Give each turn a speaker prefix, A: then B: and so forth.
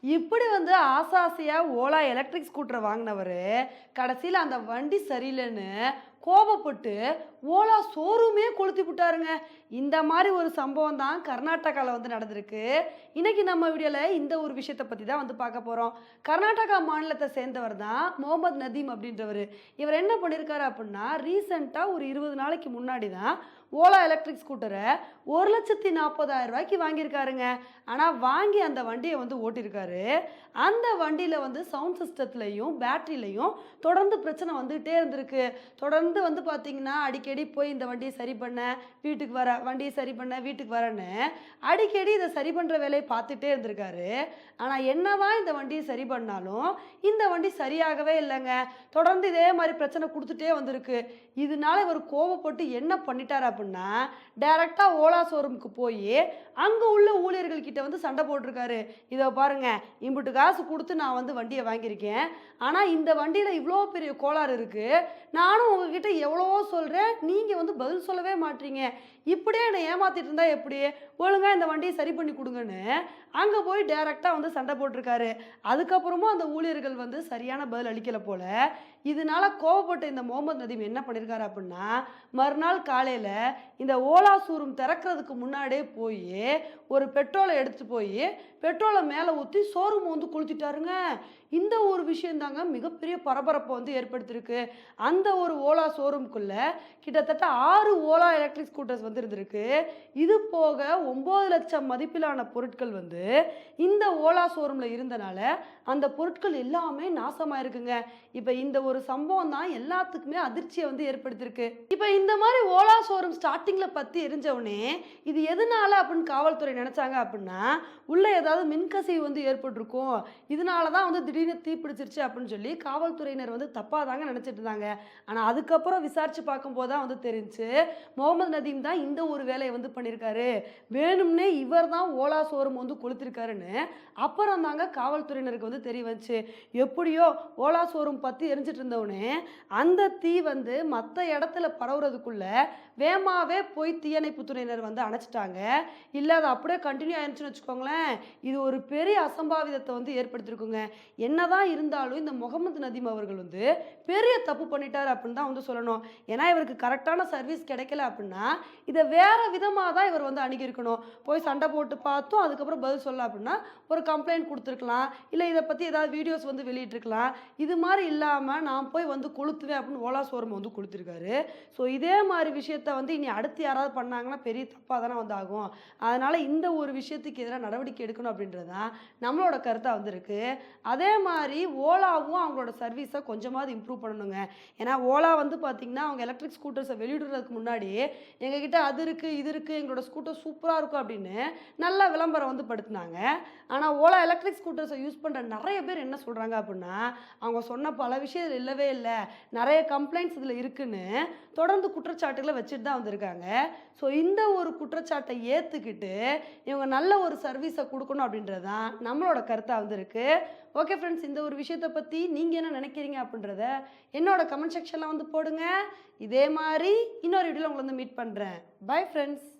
A: இப்படி வந்து ஆசையா ஓலா எலக்ட்ரிக் ஸ்கூட்டர் வாங்கினவர் கடைசியில் அந்த வண்டி சரியில்லைன்னு கோபப்பட்டு ஓலா ஷோரூமே கொளுத்தி விட்டாருங்க. இந்த மாதிரி ஒரு சம்பவம் தான் கர்நாடகாவில் வந்து நடந்திருக்கு. இன்னைக்கு நம்ம வீடியோவில் இந்த ஒரு விஷயத்தை பற்றி தான் வந்து பார்க்க போகிறோம். கர்நாடகா மாநிலத்தை சேர்ந்தவர் தான் முகமது நதீம் அப்படின்றவர். இவர் என்ன பண்ணியிருக்காரு அப்படின்னா, ரீசெண்டாக ஒரு 20 நாளைக்கு முன்னாடி தான் ஓலா எலக்ட்ரிக் ஸ்கூட்டரை 1,40,000 வாங்கியிருக்காருங்க. ஆனால் வாங்கி அந்த வண்டியை வந்து ஓட்டியிருக்காரு. அந்த வண்டியில் வந்து சவுண்ட் சிஸ்டத்துலையும் பேட்டரியிலையும் தொடர்ந்து பிரச்சனை வந்துகிட்டே இருந்திருக்கு. தொடர்ந்து வந்து பார்த்தீங்கன்னா அடிக்கடி போய் இந்த வண்டியை சரி பண்ண வீட்டுக்கு வர, வண்டியை சரி பண்ண வீட்டுக்கு வரேன்னு அடிக்கடி இதை சரி பண்ணுற வேலையை பார்த்துட்டே இருந்திருக்காரு. ஆனால் என்னதான் இந்த வண்டியை சரி பண்ணாலும் இந்த வண்டி சரியாகவே இல்லைங்க. தொடர்ந்து இதே மாதிரி பிரச்சனை கொடுத்துட்டே வந்திருக்கு. இதனால இவர் கோவப்பட்டு என்ன பண்ணிட்டார் அப்படின்னா, டைரெக்டாக ஓலா ஷோரூமுக்கு போய் அங்கே உள்ள ஊழியர்கள் கிட்ட வந்து சண்டை போட்டிருக்காரு. இதை பாருங்க, இம்புட்டு காசு கொடுத்து நான் வந்து வண்டியை வாங்கியிருக்கேன். ஆனால் இந்த வண்டியில் இவ்வளோ பெரிய கோளாறு இருக்குது. நானும் உங்ககிட்ட எவ்வளவோ சொல்கிறேன், நீங்கள் வந்து பதில் சொல்லவே மாட்டீங்க. இப்படியே என்னை ஏமாத்திட்டு இருந்தா எப்படி? ஒழுங்காக இந்த வண்டியை சரி பண்ணி கொடுங்கன்னு அங்கே போய் டைரெக்டாக வந்து சண்டை போட்டிருக்காரு. அதுக்கப்புறமும் அந்த ஊழியர்கள் வந்து சரியான பதில் அளிக்கலை போல. இதனால கோவப்பட்ட இந்த முகமது நதீம் என்ன பண்ணியிருக்காரு அப்படின்னா, மறுநாள் காலையில் இந்த ஓலா ஷோரூம் திறக்கிறதுக்கு முன்னாடியே போய் ஒரு பெட்ரோலை எடுத்துகிட்டு போய் பெட்ரோலை மேலே ஊற்றி ஷோரூம் வந்து கொளுத்திட்டாருங்க. இந்த ஒரு விஷயம் தாங்க மிகப்பெரிய பரபரப்பை வந்து ஏற்படுத்தியிருக்கு. அந்த ஒரு ஓலா ஷோரூம்குள்ளே கிட்டத்தட்ட 6 ஓலா எலக்ட்ரிக் ஸ்கூட்டர்ஸ் வந்து இருந்திருக்கு. இது போக 9 லட்சம் மதிப்பிலான பொருட்கள் வந்து இந்த ஓலா ஷோரூமில் இருந்தனால அந்த பொருட்கள் எல்லாமே நாசமாயிருக்குங்க. இப்போ இந்த ஒரு சம்பவம் தான் எல்லாத்துக்குமே அதிர்ச்சியை வந்து ஏற்படுத்தியிருக்கு. இப்போ இந்த மாதிரி ஓலா ஷோரூம் ஸ்டார்டிங்கில் பற்றி எரிஞ்சவுடனே இது எதனால அப்படின்னு காவல்துறை நினச்சாங்க அப்படின்னா, உள்ளே ஏதாவது மின்கசிவு வந்து ஏற்பட்டிருக்கும், இதனால தான் வந்து திடீர்னு தீப்பிடிச்சிருச்சு அப்படின்னு சொல்லி காவல்துறையினர் வந்து தப்பாக தாங்க நினச்சிட்டு இருந்தாங்க. ஆனால் அதுக்கப்புறம் விசாரித்து பார்க்கும்போது தான் வந்து தெரிஞ்சு முகமது நதீம் தான் இந்த ஒரு வேலையை வந்து பண்ணியிருக்காரு. வேணும்னே இவர் தான் ஓலா ஷோரூம் வந்து கொளுத்திருக்காருன்னு அப்புறம் தாங்க காவல்துறையினருக்கு வந்து தெரிய வந்துச்சு. எப்படியோ ஓலா ஷோரூம் பற்றி எரிஞ்சிட்டு இருந்தவுடனே அந்த தீ வந்து மற்ற இடத்துல பரவுறதுக்குள்ள வேகமாகவே போய் தீயணைப்பு துறையினர் வந்து அணைச்சிட்டாங்க. இல்லை அது அப்படியே கண்டினியூ ஆயிருச்சுன்னு வச்சுக்கோங்களேன், இது ஒரு பெரிய அசம்பாவிதத்தை வந்து ஏற்படுத்தியிருக்குங்க. என்னதான் இருந்தாலும் இந்த முகமது நதீம் அவர்கள் வந்து பெரிய தப்பு பண்ணிட்டார் அப்படின்னு தான் வந்து சொல்லணும். ஏன்னா இவருக்கு கரெக்டான சர்வீஸ் கிடைக்கல அப்படின்னா இதை வேற விதமாக தான் இவர் வந்து அணுகியிருக்கணும். போய் சண்டை போட்டு பார்த்தோம் அதுக்கப்புறம் பதில் சொல்ல அப்படின்னா ஒரு கம்ப்ளைண்ட் கொடுத்துருக்கலாம், இல்லை இதை பற்றி ஏதாவது வீடியோஸ் வந்து வெளியிட்டிருக்கலாம். இது மாதிரி இல்லாமல் நான் போய் வந்து கொளுத்துவேன் அப்படின்னு ஓலா ஷோரூம் வந்து கொளுத்திருக்காரு. ஸோ இதே மாதிரி விஷயத்த வந்து இனி அடுத்து யாராவது பண்ணாங்கன்னா பெரிய தப்பாக தானே வந்து ஆகும். அதனால் இந்த ஒரு விஷயத்துக்கு எதிராக நடவடிக்கை எடுக்கணும் அப்படின்றது தான் நம்மளோட கருத்தாக வந்திருக்கு. அதே மாதிரி ஓலாவும் அவங்களோட சர்வீஸை கொஞ்சமாவது இம்ப்ரூவ் பண்ணணுங்க. ஏன்னா ஓலா வந்து பார்த்திங்கன்னா அவங்க எலக்ட்ரிக் ஸ்கூட்டர்ஸை வெளியிடுறதுக்கு முன்னாடி எங்ககிட்ட அது இருக்குது இது இருக்குது, எங்களோட ஸ்கூட்டர் சூப்பராக இருக்கும் அப்படின்னு நல்லா விளம்பரம் வந்து படுத்தினாங்க. ஆனால் ஓலா எலக்ட்ரிக் ஸ்கூட்டர்ஸை யூஸ் பண்ணுற நிறைய பேர் என்ன சொல்கிறாங்க அப்படின்னா, அவங்க சொன்ன பல விஷயம் இதில் இல்லவே இல்லை, நிறைய கம்ப்ளைண்ட்ஸ் இதில் இருக்குன்னு தொடர்ந்து குற்றச்சாட்டுகளை வச்சுட்டு தான் வந்திருக்காங்க. ஸோ இந்த ஒரு குற்றச்சாட்டை ஏற்றுக்கிட்டு இவங்க நல்ல ஒரு சர்வீஸை கொடுக்கணும் அப்படின்றது தான் நம்மளோட கருத்தாக வந்திருக்கு. ஓகே ஃப்ரெண்ட்ஸ், இந்த ஒரு விஷயத்தை பற்றி நீங்கள் என்ன நினைக்கிறீங்க அப்படின்றத என்னோட கமெண்ட் செக்ஷனில் வந்து போடுங்க. இதே மாதிரி இன்னொரு வீடியோவில் உங்களை வந்து மீட் பண்ணுறேன். Bye friends.